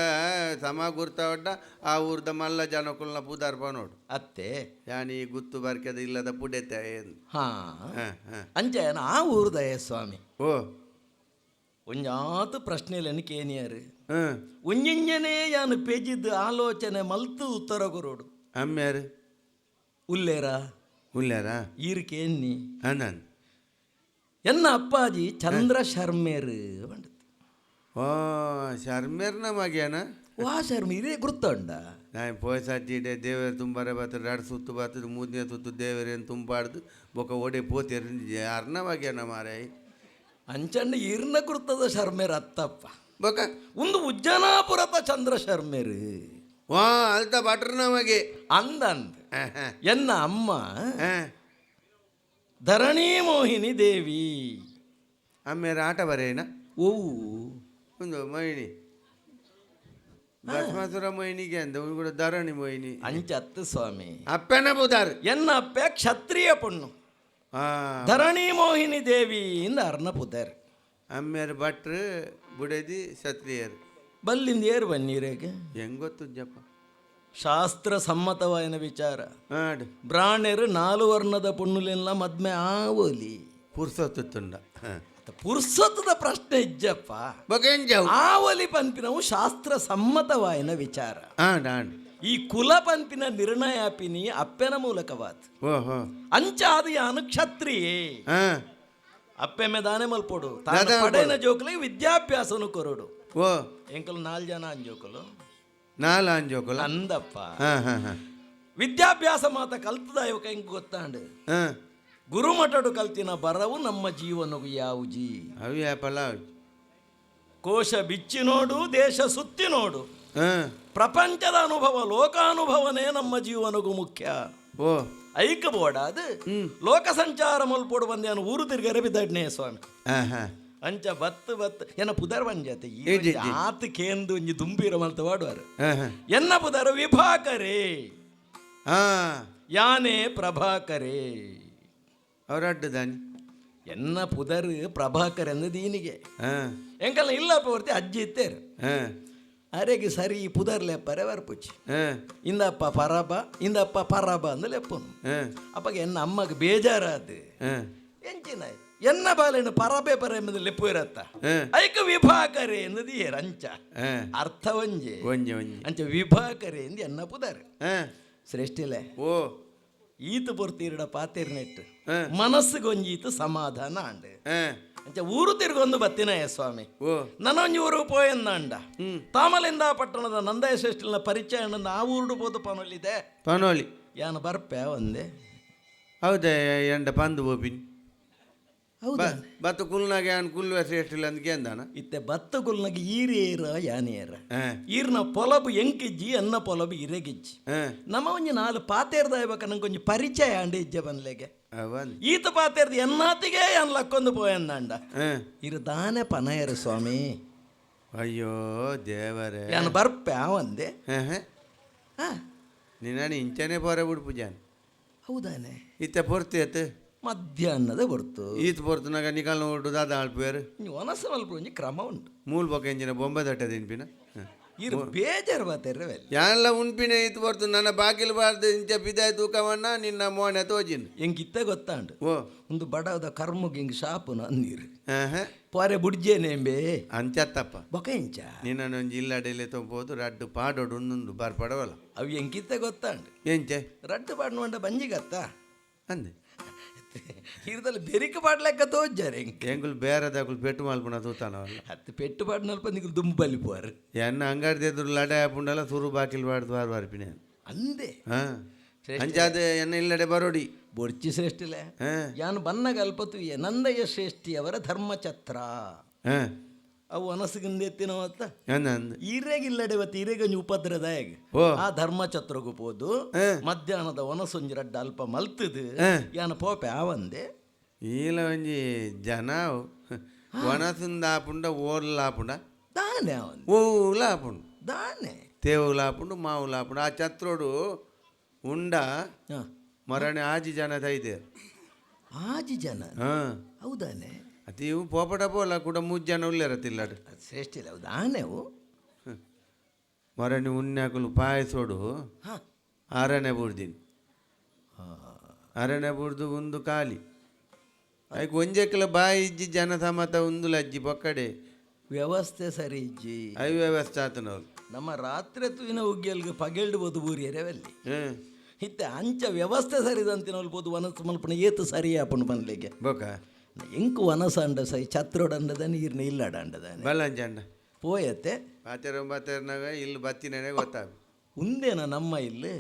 ಸಮ ಗುರ್ತಾವಡ್ಡ ಆ ಊರ್ದ ಮಲ್ಲ ಜನಕುಲ್ನ ಪೂದಾರ್ಪ ನೋಡು ಅತ್ತೆ ಯಾನಿ ಗುತ್ತು ಬರ್ಕದ ಇಲ್ಲದ ಪುಡೆತ ಏನು ಹಾ ಹಾ ಹಾ ಅಂಚೆನ ಆ ಊರ್ದಯ ಸ್ವಾಮಿ ಓ ಒಂಜಾತು ಪ್ರಶ್ನೆಲೆನ್ ಕೇನಿಯಾರು ಹಾ ಒಂಜಿಂಜನೇ ಯಾನು ಪೇಜಿದ್ದು ಆಲೋಚನೆ ಮಲ್ತು ಉತ್ತರ ಕೊರೋಡು ಅಮ್ಮ್ಯಾರು ಉಲ್ಲೇರ ಉಲ್ಲಾರ ಈರ್ಕೇನ್ನಿ ಅನನ್ ಎನ್ನ ಅಪ್ಪಾಜಿ ಚಂದ್ರ ಶರ್ಮೇರು ಬಂಡದು ಓ ಶರ್ಮೇರ್ನ ಮಗ್ಯಾನ ವಾ ಶರ್ಮ ಇದೇ ಗುರ್ತುಂಡ ನಾನು ಪೋಯ್ಸಾಟಿಡೆ ದೇವರ ತುಂಬಾರೆ ಬರ್ತದೆ 2 ಸುತ್ತು ಬರ್ತದೆ 3ನೇ ಸುತ್ತು ದೇವರೇನು ತುಂಬಾಡ್ದು ಬೊಕ ಒಡೆ ಪೋತೇರು ಯಾರನ್ನ ಮಗ್ಯಾನ ಮಾರಾಯ್ ಅಂಚಂಡ ಇರ್ನ ಗುರ್ತದ ಶರ್ಮೇರು ಅತ್ತಪ್ಪ ಬೊಕ ಒಂದು ಉಜ್ಜನಾಪುರದ ಚಂದ್ರ ಶರ್ಮೇರು ವಾ ಅಲ್ತ ಬಟ್ರನ ಮಗೆ ಅಂದಂದ ಎನ್ನ ಅಮ್ಮ ಧರಣಿ ಮೋಹಿನಿ ದೇವಿ ಅಮ್ಮೇರ ಆಟ ಬರೇನ ಓವು ಒಂದು ಮೊಯ್ನಿ ಭಸ್ಮಾಸುರ ಮೊಯ್ನಿಗೆ ಅಂದ ಅವ್ನು ಕೂಡ ಧರಣಿ ಮೊಯ್ನಿ ಅಂಚತ್ತು ಸ್ವಾಮಿ ಅಪ್ಪನ ಬುದಾರ್ ಎನ್ನ ಅಪ್ಪೆ ಕ್ಷತ್ರಿಯ ಪೊಣ್ಣು ಆ ಧರಣಿ ಮೋಹಿನಿ ದೇವಿ ಇಂದ ಅರ್ನ ಪುದರ್ ಅಮ್ಮೇರ ಭಟ್ರು ಬುಡದಿ ಕ್ಷತ್ರಿಯರು ಬಲ್ಲಿಂದ ಏರು ಬನ್ನೀರೇಗೆ ಹೆಂಗ್ ಗೊತ್ತು ಜಪ್ಪ ಶಾಸ್ತ್ರ ಸಮ್ಮತವಾಯನ ವಿಚಾರ ಹಾಡು ಬ್ರಾಹ್ಮಣರು 4 ವರ್ಣದ ಪೊಣ್ಣುಲೆಲ್ಲ ಮದ್ಮೆ ಆವೋಲಿ ಪುರ್ಸೊತ್ತು ತುಂಡ ಪುರ್ಸೊತ್ತದ ಪ್ರಶ್ನೆ ಇಜ್ಜಪ್ಪ ಬೊಕೇನ್ ಜಾವು ಆವಲಿ ಪನ್ಪಿನವು ಶಾಸ್ತ್ರ ಸಮ್ಮತವಾಯನ ವಿಚಾರ ಹಾಡು ಹಾಡು ಈ ಕುಲ ಪಂಪಿನ ನಿರ್ಣಯಾಪಿನಿ ಅಪ್ಪೆನ ಮೂಲಕವಾತ್ ಓಹೋ ಅಂಚಾದ ಯಾನು ಕ್ಷತ್ರಿಯೇ ಹಾ ಅಪ್ಪೆಮ್ಮೆ ದಾನೆ ಮಲ್ಪೋಡು ದಾನೆ ಪಡೆನ ಜೋಕಲಿಗೆ ವಿದ್ಯಾಭ್ಯಾಸನು ಕೊರೋಡು ಓ ಎಂಕಲು 4 ಜನ ಅಂಜೋಕಲು ನಾಲ್ ಅಂಜೋಕುಲ ಅಂದಪ್ಪ ಹಾ ಹಾ ಹಾ ವಿದ್ಯಾಭ್ಯಾಸ ಮಾತ ಕಲ್ತದ ಇವಕ ಹೆಂಗ್ ಗೊತ್ತಾಂಡು ಹಾ ಗುರುಮಠಡು ಕಲ್ತಿನ ಬರವು ನಮ್ಮ ಜೀವನವು ಯಾವುಜಿ ಅವಿ ಪಲ ಕೋಶ ಬಿಚ್ಚಿ ನೋಡು ದೇಶ ಸುತ್ತಿ ನೋಡು ಹಾ ಪ್ರಪಂಚದ ಅನುಭವ ಲೋಕಾನುಭವನೇ ನಮ್ಮ ಜೀವನಗೂ ಮುಖ್ಯ ಓ ಐಕ ಬೋಡ ಅದು ಲೋಕ ಸಂಚಾರ ಮಲ್ಪೋಡು ಬಂದೇನು ಊರು ತಿರ್ಗರೆ ಬಿದ್ದಡ್ನೇ ಸ್ವಾಮಿ ಹಾ ಹಾ ಅಂಚ ಬತ್ತು ಎನ್ನ ಪುದರ್ ಬಂಜತೆ ಏಜಿ, ಆತ ಕೇಂದು ಒಂಜಿ ದುಂಬೀರ ಮಲ್ತ ವಾಡುವಾರು ಹಾ ಹಾ ಎನ್ನ ಪುದರ್ ವಿಭಾಕರೇ ಹಾ ಯಾನೇ ಪ್ರಭಾಕರೇ ಅವ್ರ ಅಡ್ಡದಾನಿ ಎನ್ನ ಪುದರ್ ಪ್ರಭಾಕರ್ ಎಂದ ದೀನಿಗೆ ಹಾ ಎಂಕಲ್ಲ ಇಲ್ಲ ಪೂರ್ತಿ ಅಜ್ಜಿ ಇತ್ತೇರು ಹಾ ಅರೆಗೆ ಸರಿ ಪುದರ್ ಲೆಪ್ಪರೆ ವರ್ಪುಚ್ಚಿ ಹಾ ಇಂದಪ್ಪ ಪರಬ ಅಂದ ಲೆಪ್ಪನು ಹಾ ಅಪ್ಪಗೆ ಎನ್ನ ಅಮ್ಮಗೆ ಬೇಜಾರಾದು ಹಾ ಎಂಚಿನ ಎನ್ನ ಬಾಲೆನು ಪರಬೆ ಪರ ಎಂಬುದು ಲೆಪ್ಪು ಇರತ್ತ ಹಾ ಐಕ ವಿಭಾಕರೆ ಎಂದದಿ ರಂಚ ಹಾ ಅರ್ಥ ಒಂಜೆ ಒಂಜಿ ಒಂಜಿ ಅಂಚ ವಿಭಾಕರೆ ಎಂದು ಎನ್ನ ಪುದರ್ ಹಾ ಶ್ರೇಷ್ಠಿಲೆ ಓ ಈತ ಪೊರ್ತೀರಿಡ ಪಾತಿರ್ನೆಟ್ಟು ಹಾ ಮನಸ್ಸಿಗೊಂಜೀತು ಸಮಾಧಾನ ಅಂಡೆ ಹಾ ಅಂಚ ಊರು ತಿರ್ಗೊಂದು ಬತ್ತಿನಯ ಸ್ವಾಮಿ ಓ ನನೊಂಜಿ ಊರು ಪೋಯಂದ ಅಂಡ ತಾಮಲಿಂದ ಪಟ್ಟಣದ ನಂದಯ ಶ್ರೇಷ್ಠಿನ ಪರಿಚಯ ಆ ಊರುಡು ಪೋದು ಪನೊಲ್ಲಿದೆ ಪನೋಳಿ ಯಾನು ಬರ್ಪೆ ಒಂದೇ ಹೌದಾ ಎಂಡ ಪಂದು ಬೋಪಿನಿ ಹೌದಾ ಬತ್ತು ಕುಲ್ನಾಗೆ ಅನ್ ಕುಲ್ವೆ ಶ್ರೇಷ್ಠಿಲ್ಲ ಅಂತ ಕೇಂದಾನ ಇತ್ತೆ ಬತ್ತ ಗುಲ್ನಾಗ ಈರೇರ ಯಾನೇರ ಹಾ ಈರ್ನ ಪೊಲಬು ಎಂಕಿಜ್ಜಿ ಅನ್ನ ಪೊಲಬು ಇರೆಗಿಜ್ಜಿ ಹಾ ನಮ್ಮ ಒಂಜಿ ನಾಲು ಪಾತೇರ್ದ ನಂಗೆ ಒಂಜಿ ಪರಿಚಯ ಅಂಡೆ ಇಜ್ಜೆ ಬಂದ್ಲೆಗೆ ಅವನ್ ಈತ ಪಾತೇರ್ದ ಎನ್ನಾತಿಗೆ ಅನ್ ಲಕ್ಕೊಂದು ಪೋಯಂದ ಅಂಡ ಹಾ ಇರು ದಾನೆ ಪನಯರು ಸ್ವಾಮಿ ಅಯ್ಯೋ ದೇವರೇ ಯಾನು ಬರ್ಪೆ ಒಂದೇ ಹಾ ಹಾ ಹಾ ನಿನ್ನ ಇಂಚನೆ ಪೊರೆ ಬಿಡ್ಪು ಜಾನ್ ಹೌದಾನೆ ಇತ್ತೆ ಪೊರ್ತಿ ಮಧ್ಯಾಹ್ನದ ಬರ್ತು ಈತ್ ಪೊರ್ತನಾಗ ನಿಕಾಲ್ ನೋಡು ದಾದ ಆಳ್ಪೇರು ನೀವು ಒನಸ ಮಲ್ಪ ಒಂಜಿ ಕ್ರಮ ಉಂಟು ಮೂಲ್ ಬೊಕ್ಕ ಎಂಜಿನ ಬೊಂಬೆ ದಟ್ಟದ ಇನ್ಪಿನ ಇರು ಬೇಜಾರು ಬಾತೆರ್ರೆ ಯಾನ್ಲ ಉನ್ಪಿನ ಈತ್ ಬರ್ತು ನನ್ನ ಬಾಗಿಲು ಬಾರ್ದು ಇಂಚ ಬಿದಾಯ್ ತೂಕವನ್ನ ನಿನ್ನ ಮೋನೆ ತೋಜಿನ್ ಹೆಂಗಿತ್ತ ಗೊತ್ತಾಂಡು ಓ ಒಂದು ಬಡವದ ಕರ್ಮುಗೆ ಹಿಂಗೆ ಶಾಪುನ ಅಂದಿರು ಹಾ ಹಾ ಪೊರೆ ಬುಡ್ಜೇನೆಂಬೆ ಅಂಚತ್ತಪ್ಪ ಬೊಕ ಇಂಚ ನಿನ್ನೊಂದು ಇಲ್ಲಡೆಲೆ ತೊಂಬೋದು ರಡ್ಡು ಪಾಡೋಡು ಒಂದೊಂದು ಬಾರ್ಪಡವಲ್ಲ ಅವು ಹೆಂಗಿತ್ತ ಗೊತ್ತಾಂಡು ಎಂಚೆ ರಡ್ಡು ಪಾಡ್ನೊಂಡ ಬಂಜಿಗತ್ತ ಅಂದೆ ಇರ್ದಲ್ಲಿ ಬೆರಿಕ ಪಾಡ್ಲೆಕ್ಕ ತೋಜ್ಜಾರೆ ಹೆಂಗೆ ಎಂಗುಲ್ ಬೇರೆದಾಗುಲ್ ಪೆಟ್ಟು ಮಾಲ್ಪುಣ ತೂತಾನವಲ್ಲ ಹತ್ತು ಪೆಟ್ಟು ಪಾಡ್ನಲ್ಪ ನಿಂಗೆ ದುಂಬಲ್ಲಿ ಪೋರು ಎನ್ನ ಅಂಗಡಿ ಎದುರು ಲಡೆ ಹಾಪುಂಡಲ್ಲ ತುರು ಬಾಕಿಲ್ ಬಾಡ್ದು ಬಾರ್ ಬಾರ್ಪಿನ ಅಂದೆ ಹಾ ಅಂಚಾದೆ ಎನ್ನ ಇಲ್ಲಡೆ ಬರೋಡಿ ಬೊಡ್ಚಿ ಶ್ರೇಷ್ಠಿಲೆ ಹಾ ಯಾನು ಬನ್ನ ಕಲ್ಪತು ನಂದಯ ಶ್ರೇಷ್ಠಿಯವರ ಧರ್ಮಛತ್ರ ಹಾ ಅವು ಅನಸಗಿಂದ ಎತ್ತಿನವತ್ತ ಅಂದ ಈರೆಗಿಲ್ಲಡೆ ಇವತ್ತು ಈರೆಗಂಜಿ ಉಪದ್ರದಾಯಗ ಓ ಆ ಧರ್ಮಛತ್ರಗೂ ಪೋದು ಹಾ ಮಧ್ಯಾಹ್ನದ ಒನಸೊಂಜಿ ರಡ್ಡ ಅಲ್ಪ ಮಲ್ತದು ಹಾ ಯಾನ ಪೋಪೆ ಆವಂದೆ ಈಲ ಒಂಜಿ ಜನ ವನಸುಂದ ಆಪುಂಡ ಓರ್ಲ ಆಪುಂಡ ದಾನೆ ಅವಂದೆ ಓಲ ಆಪುಂಡು ದಾನೆ ತೇವುಲ ಆಪುಂಡು ಮಾವುಲ ಆಪುಂಡು ಆ ಛತ್ರೋಡು ಉಂಡ ಹಾ ಮರಣೆ ಆಜಿ ಜನ ತೈದೆ ಆಜಿ ಜನ ಹಾ ಹೌದಾನೆ ಅದು ಇವು ಪೋಪಟ ಪೋಲ ಕೂಡ 3 ಜನ ಉಳ್ಳೇರತ್ತಿಲ್ಲಾಡು ಅದು ಶ್ರೇಷ್ಠ ಇಲ್ಲ ಅವು ದಾನೆವು ಮರಣಿ ಉನ್ಯಾಕುಲು ಪಾಯಸೋಡು ಹಾ ಅರಣೆ ಬುಡ್ದಿನಿ ಅರಣೆ ಬುಡ್ದು ಒಂದು ಖಾಲಿ ಆಯ್ಕೆ ಒಂಜೆಕ್ಕಲ ಬಾಯಿ ಇಜ್ಜಿ ಜನ ಸಮತ ಒಂದು ಲಜ್ಜಿ ಪೊಕ್ಕಡೆ ವ್ಯವಸ್ಥೆ ಸರಿ ಇಜ್ಜಿ ಅವ್ಯವಸ್ಥೆ ಆತನವ್ರು ನಮ್ಮ ರಾತ್ರಿ ತುವಿನ ಉಗ್ಗೆಲ್ಗೆ ಪಗೆಲ್ಡು ಬೋದು ಊರಿಯರೆವಲ್ಲಿ ಹ್ಞೂ ಇತ್ತೆ ಅಂಚ ವ್ಯವಸ್ಥೆ ಸರಿದಂತಿನವಲ್ ಬೋದು ವನಸ್ ಮಲ್ಪನ ಏತು ಸರಿ ಆಪುಂಡು ಬಂದ್ಲಿಗೆ ಬೊಕ ಎಂಕು ವನಸ ಅಂಡ ಸೈ ಛತ್ರೋಡಂಡದ ನೀರ್ನ ಇಲ್ಲಡ ಅಂಡದಾನೆ ಬಲ್ಲಂಜಂಡ ಪೋಯತ್ತೆ ಪಾತೆರೊಂಬತ್ತೆರನಾಗ ಇಲ್ಲಿ ಬತ್ತಿನೇ ಗೊತ್ತಾಗ ಉಂದೇನ ನಮ್ಮ ಇಲ್ಲಿ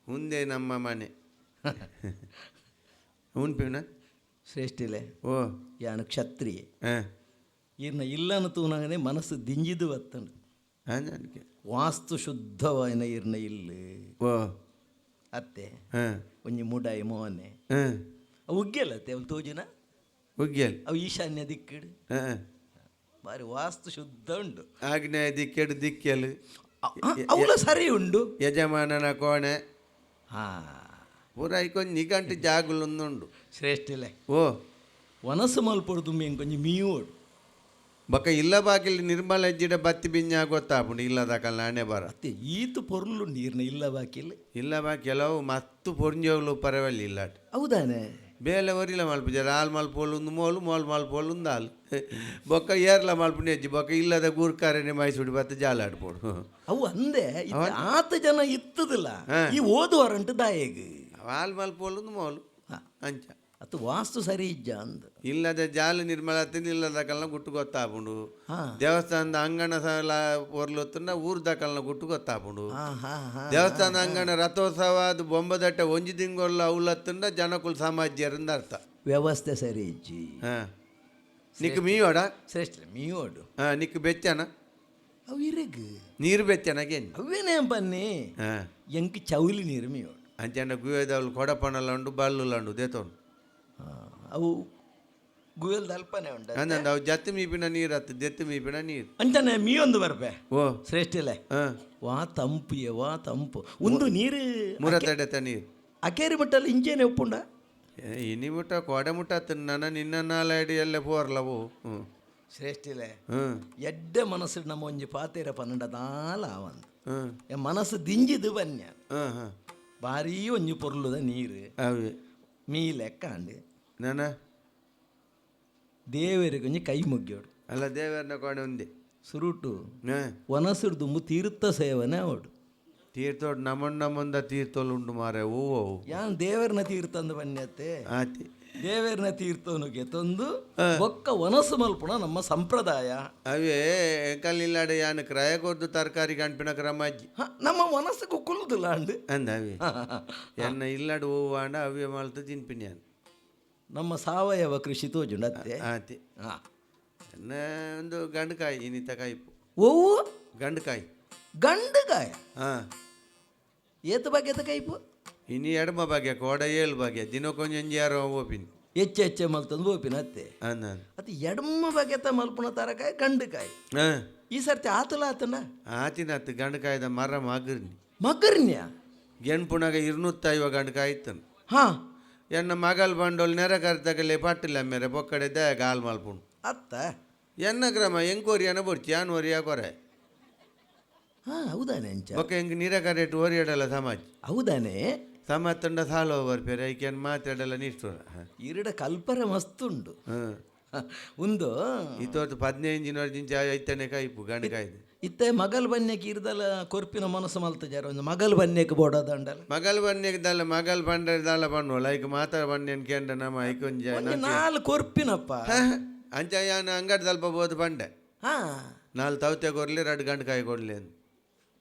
ಮುಂದೆ ನಮ್ಮ ಮನೆ ಉಣ್ಪಿನ ಶ್ರೇಷ್ಠಿಲೆ ಓ ಯಾನು ಕ್ಷತ್ರಿಯೆ ಹಾಂ ಈರ್ನ ಇಲ್ಲನು ತೂನಗನೆ ಮನಸ್ಸು ದಿಂಜಿದು ಬತ್ತಂಡು ನನಗೆ ವಾಸ್ತು ಶುದ್ಧವಾಯಿನ ಈರ್ನ ಇಲ್ಲಿ ಓ ಅತ್ತೆ ಹಾಂ ಒಂಜಿ ಮುಡಾಯಿ ಮೋನೆ ಹಾಂ ಅವು ಉಗ್ಗೆಲ್ಲತ್ತೆ ಅವಳು ತೋಜಿನ ಉಗ್ಯಲ್ ಅವು ಈಶಾನ್ಯ ದಿಕ್ಕಿಡು ಹಾಂ ಬಾರಿ ವಾಸ್ತು ಶುದ್ಧ ಉಂಡು ಆಗ್ನೇಯ ದಿಕ್ಕೆಡು ದಿಕ್ಕೆಲು ಅವಳ ಸರಿ ಉಂಡು ಯಜಮಾನನ ಕೋಣೆ ಹಾ ಪೂರ ಇಕ್ಕೊಂದು ನಿಘಂಟು ಜಾಗುಲೊಂದುಂಡು ಶ್ರೇಷ್ಠಿಲೆ ಓ ವನಸ್ಸು ಮಲ್ಪಡು ತುಂಬಿ ಕೊಂಚ ಮೀಯೋಡು ಬೊಕ್ಕ ಇಲ್ಲ ಬಾಕಿಲ್ ನಿರ್ಮಲ ಹೆಜ್ಜಿಡ ಬತ್ತಿ ಬಿಂಜ ಗೊತ್ತಾಪುಂಡು ಇಲ್ಲದ ಕಲ್ ನಾನೇ ಬರ ಅತ್ತೆ ಈತು ಪೊರ್ಲು ನೀರ್ನ ಇಲ್ಲ ಬಾಕಿಲ್ಲ ಇಲ್ಲ ಬಾ ಕೆಲವು ಮತ್ತು ಪೊರ್ಂಜೋಗ್ಲು ಪರವಲ್ಲಿ ಇಲ್ಲಾಟ್ ಹೌದಾನೆ ಬೇಲೆ ಒರಿಲ ಮಲ್ಪುಜಾರ ಹಾಲು ಮಲ್ಪೋಲು ಒಂದು ಮೋಲು ಮೋಲು ಮಲ್ಪೋಲು ಒಂದು ಹಾಲು ಬೊಕ್ಕ ಏರ್ಲ ಮಲ್ಪು ನೆಜ್ಜಿ ಬೊಕ್ಕ ಇಲ್ಲದ ಗೂರ್ಕಾರನೆ ಮೈಸೂಡಿ ಬತ್ತ ಜಾಲ ಆಡ್ಬೋಡು ಅವು ಅಂದೆ ಆತ ಜನ ಇತ್ತದಿಲ್ಲ ಈ ಓದುವಾರಂಟು ದಾಯಗ್ ಹಾಲು ಮಲ್ಪೋಲು ಒಂದು ಮೋಲು ಅಂಚ ಅದು ವಾಸ್ತು ಸರಿ ಇಜ್ಜ ಅಂದ ಇಲ್ಲದ ಜಾಲ ನಿರ್ಮಲತ್ತಿನ ಇಲ್ಲದ ಕಲ್ನ ಗುಟ್ಟು ಗೊತ್ತಾಪುಂಡು ದೇವಸ್ಥಾನದ ಅಂಗಣ ಸಲ ಒರ್ಲೊತ್ತುಂಡ ಊರ್ದ ಕಲ್ನ ಗುಟ್ಟು ಗೊತ್ತಾಪುಂಡು ದೇವಸ್ಥಾನದ ಅಂಗಣ ರಥೋತ್ಸವ ಅದು ಬೊಂಬದಟ್ಟೆ ಒಂಜಿ ತಿಂಗೊಲ್ಲ ಅವಲತ್ತುಂಡ ಜನಕುಲ್ ಸಮಾಜ್ಯರಿಂದ ಅರ್ಥ ವ್ಯವಸ್ಥೆ ಸರಿ ಇಜ್ಜಿ ನಿಕ್ ಮೀಯೋಡ ಶ್ರೇಷ್ಠ ಮೀಯೋಡು ನಿಕ್ ಬೆಚ್ಚನ ಅವು ಇರಗ್ ನೀರು ಬೆಚ್ಚನಗೆ ಅವೇನೇ ಬನ್ನಿ ಎಂಕ್ ಚೌಲಿ ನೀರು ಮೀಯೋಡು ಅಂಚನ ಗುವೇದವ್ಲು ಕೊಡಪಣಲ ಉಂಡು ಬಲ್ಲುಲ ಉಂಡು ದೇತೋನು ಅವು ಗುಯಲ್ದ ಅಲ್ಪನೆ ಉಂಟು ಅಂದಂದ ಅವು ಜತ್ತು ಮೀಪಿನ ನೀರು ಹತ್ತು ಜತ್ತು ಮೀಪಿನ ನೀರು ಅಂಚನೆ ಮೀಯೊಂದು ಬರ್ಬೆ ಓ ಶ್ರೇಷ್ಠಲೆ ವಾ ತಂಪಿಯ ವಾ ತಂಪು ಒಂದು ನೀರು ಮುರತಡೆತ ನೀರು ಅಕೇರಿ ಮಟ್ಟಲ್ಲಿ ಇಂಜೇನೆ ಒಪ್ಪುಂಡ ಇನಿ ಮುಟ್ಟ ಕೊಡೆ ಮುಟ್ಟ ನನ್ನ ನಿನ್ನ ನಾಲಡಿ ಎಲ್ಲ ಪೋರ್ಲವು ಶ್ರೇಷ್ಠಲೆ ಎಡ್ಡೆ ಮನಸ್ಸು ನಮ್ಮ ಒಂಜಿ ಪಾತೆರ ಪನ್ನಡದಾಲ ಅವಂದು ಮನಸ್ಸು ದಿಂಜಿದು ಬನ್ಯ ಭಾರೀ ಒಂಜಿ ಪೊರ್ಲುದ ನೀರು ಅವೇ ಮೀ ಲೆಕ್ಕ ಅಂಡಿ ನನ್ನ ದೇವರಿಗೆ ಒಂಜಿ ಕೈ ಮುಗ್ಗೋಡು ಅಲ್ಲ ದೇವರನ್ನ ಕೊಡೆ ಒಂದೇ ಸುರುಟು ಒನಸುಡು ದುಂಬು ತೀರ್ಥ ಸೇವನೆ ಅವಡು ತೀರ್ಥೋಡು ನಮ್ಮಂದ ತೀರ್ಥೋಲು ಉಂಟು ಮಾರೆ ಓ ಯಾನ್ ದೇವರನ ತೀರ್ಥ ಅಂದ ಬನ್ಯತ್ತೆ ಆತಿ ದೇವರನ ತೀರ್ಥವನಿಗೆ ತಂದು ಒಕ್ಕ ಒನಸು ಮಲ್ಪುಣ ನಮ್ಮ ಸಂಪ್ರದಾಯ ಅವೇ ಕಲ್ಲಿಲ್ಲಾಡೆ ಯಾನ ಕ್ರಯ ಕೊದ್ದು ತರಕಾರಿ ಕಣ್ಪಿನ ಕ್ರಮ ಅಜ್ಜಿ ನಮ್ಮ ಮನಸ್ಸಿಗೆ ಕುಲ್ಲುದಿಲ್ಲ ಅಂಡು ಅಂದ ಅವೇ ಎನ್ನ ಇಲ್ಲಾಡು ಹೂವು ಅಂಡ ಅವೇ ಮಾಲ್ತು ತಿನ್ಪಿನಿ ಅನ್ ನಮ್ಮ ಸಾವಯವ ಕೃಷಿ ತೋಜುಂಡತ್ತೆ ಆತಿ ಎನ್ನ ಒಂದು ಗಂಡುಕಾಯಿ ಇನ್ನಿತ ಕಾಯಿಪು ಓವು ಗಂಡುಕಾಯಿ ಗಂಡುಗಾಯ ಹಾಂ ಏತ ಬಗೆತ ಕೈಪು ಇನ್ನು ಎಡಮ ಬಗೆ ಕೋಡ ಏಳು ಬಗೆ ದಿನ ಕೊಂಚ ಯಾರೋ ಓಪಿನಿ ಹೆಚ್ಚೆ ಹೆಚ್ಚೆ ಮಲ್ತಂದು ಓಪಿನ ಅತ್ತೆ ಅಂದ ಅದು ಎಡಮ ಬಗೆತ ಮಲ್ಪುಣ ತರಕಾಯಿ ಗಂಡುಕಾಯಿ ಹಾಂ ಈ ಸರ್ತಿ ಆತಲ ಆತನ ಆತಿನ ಹತ್ತು ಗಂಡುಕಾಯ್ದ ಮರ ಮಗರ್ನಿ ಮಗರ್ನ್ಯ ಗೆಣ್ಪುನಾಗ 250 ಗಂಡುಕಾಯಿ ಇತ್ತನು ಹಾ ಎನ್ನ ಮಗಲ್ ಬಂಡೋಲ್ ನೆರೆ ಕರ್ತಗಲೆ ಪಟ್ಟಿಲ್ಲ ಮೇರೆ ಬೊಕ್ಕಡೆ ದಾಗ ಹಾಲು ಮಲ್ಪುಂಡು ಅತ್ತ ಎನ್ನ ಕ್ರಮ ಎಂಕೋರಿಯನ ಬೊಡ್ಚಿ ಯಾನ್ ಒರಿಯ ಕೊರೆ ಹಾ ಹೌದಾನೆ ಅಂಚ ಬೊಕ್ಕ ಹೆಂಗೆ ನೀರ ಕರೆಟ್ ಓರಿಯಾಡಲ್ಲ ಸಮಾಜ್ ಹೌದಾನೆ ಸಮಾಜ ತಂಡ ಸಾಲ ಬರ್ಪೇರೆ ಐಕೆನ್ ಮಾತಾಡಲ್ಲ ನಿಷ್ಠುರ ಇರಡ ಕಲ್ಪರ ಮಸ್ತುಂಡು ಹಾಂ ಒಂದು ಇತ್ತೋತ್ತು 15 ಜಿಂಚ ಐತನೆ ಕಾಯ್ಪು ಗಂಡುಕಾಯ್ದು ಇತ್ತೆ ಮಗಲ್ ಬನ್ಯಕ್ಕೆ ಇರ್ದಲ್ಲ ಕೊರ್ಪಿನ ಮನಸ್ಸು ಮಲ್ತ ಜರ ಒಂದು ಮಗಲ್ ಬನ್ಯಕ್ಕೆ ಬೋಡದಂಡಲ್ಲ ಮಗಲ್ ಬನ್ನಿದ್ದಲ್ಲ ಮಗಲ್ ಬಂಡಲ್ಲ ಬಣ್ಣೋಲ್ಲ ಐಕ ಮಾತಾಡ ಬಣ್ಣೆನ್ ಕೇಂದ್ರ ನಮ್ಮ ಐಕೊಂಜ ನಾಲ್ ಕೊರ್ಪಿನಪ್ಪ ಅಂಚ ಯಾನ ಅಂಗಡಿ ಸ್ವಲ್ಪ ಬೋದು ಬಂಡೆ ಹಾ 4 ತವತೆ ಕೊರ್ಲಿ 2 ಗಂಡುಕಾಯಿ ಕೊಡ್ಲಿ ಅಂತ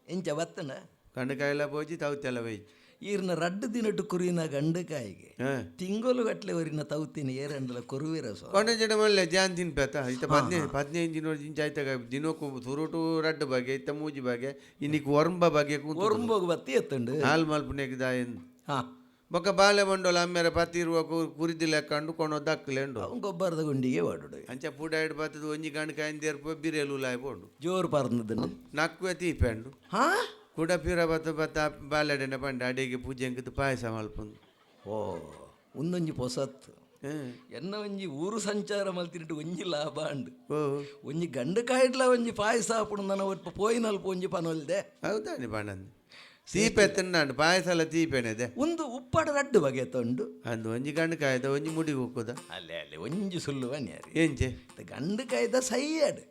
ಎಂಚ ಬತ್ತನ ಗಂಡುಕಾಯಿಲ್ಲ ಪೋಜಿ ತವತೆಲ್ಲ ಬೈಜಿ ಈರ್ನ ರಡ್ಡು ದಿನಟ್ಟು ಕುರಿನ ಗಂಡುಕಾಯಿಗೆ ತಿಂಗಳು ಗಟ್ಲೆ ಅವರಿನ ತೌತಿನ ಏರಂಡಲ ಕೊರುವಿರ ಸೊ ಕೊಂಡ ಜಡ ಮಲ್ಲೆ ಜಾನ್ ತಿನ್ಪೇತ ಇತ್ತ 15 ಜಿಂಚ ಆಯ್ತಾಗ ದಿನಕ್ಕೂ ಸುರುಟು ರಡ್ಡು ಬಗೆ ಇತ್ತ ಮೂಜಿ ಬಗೆ ಇನ್ನಿಕ್ ಒರಂಬ ಬಗೆ ಒರಂಬೋಗ ಬತ್ತಿ ಎತ್ತುಂಡು ಹಾಲು ಮಲ್ಪನೆಗ್ ದಾಯನ್ ಹಾ ಬೊಕ್ಕ ಬಾಳೆ ಬಂಡೋಲ ಅಮ್ಮೇರ ಪತ್ತಿ ಇರುವ ಕುರಿದಿ ಲೆಕ್ಕಂಡು ಕೊಣೋ ದಕ್ಕಲೆಂಡು ಗೊಬ್ಬರದ ಗುಂಡಿಗೆ ಓಡುಡು ಅಂಚ ಪೂಡ ಇಡ್ ಬತ್ತದ ಒಂಜಿ ಗಂಡುಕಾಯಿನ ದೇರ್ಪ ಬಿರೇಲು ಲಾಯ್ ಬೋಡು ಜೋರು ಪರ್ನದನ್ನು ನಕ್ವೆ ತೀಪೆಂಡು ಹಾ ಕೂಡ ಪಿರ ಬತ್ತ ಬತ್ತ ಬಾಲೆಡೆನ ಪಂಡ ಅಡಿಗೆ ಪೂಜೆ ಅಂಕದ್ದು ಪಾಯಸ ಮಲ್ಪುಂದು ಓ ಒಂದೊಂಜಿ ಪೊಸತ್ತು ಎನ್ನ ಒಂಜಿ ಊರು ಸಂಚಾರ ಮಲ್ತಿನಿಟ್ಟು ಒಂಜಿ ಲಾಭ ಅಂಡು ಒಂಜಿ ಗಂಡು ಕಾಯಿಡ್ಲ ಒಂಜಿ ಪಾಯಸ ಹಾಪುಡು ನನ್ನ ಒಟ್ಟು ಪೋಯಿನಲ್ಪ ಒಂಜಿ ಪನೊಲ್ದೆ ಹೌದಾನಿ ಬಣ್ಣಂದು ತೀಪೆ ತಿನ್ನಾಂಡು ಪಾಯಸ ಎಲ್ಲ ತೀಪೆನೆದೆ ಒಂದು ಉಪ್ಪಾಡ ರಡ್ಡು ಬಗೆ ತೊಂಡು ಅಂದು ಒಂಜಿ ಗಂಡು ಕಾಯ್ದ ಒಂಜಿ ಮುಡಿ ಹೋಗ್ಕೋದ ಅಲ್ಲೇ ಒಂಜಿ ಸುಳ್ಳು ಬನ್ಯಾರಿ ಎಂಚೆ ಗಂಡು ಕಾಯ್ದ ಸೈಯಡ್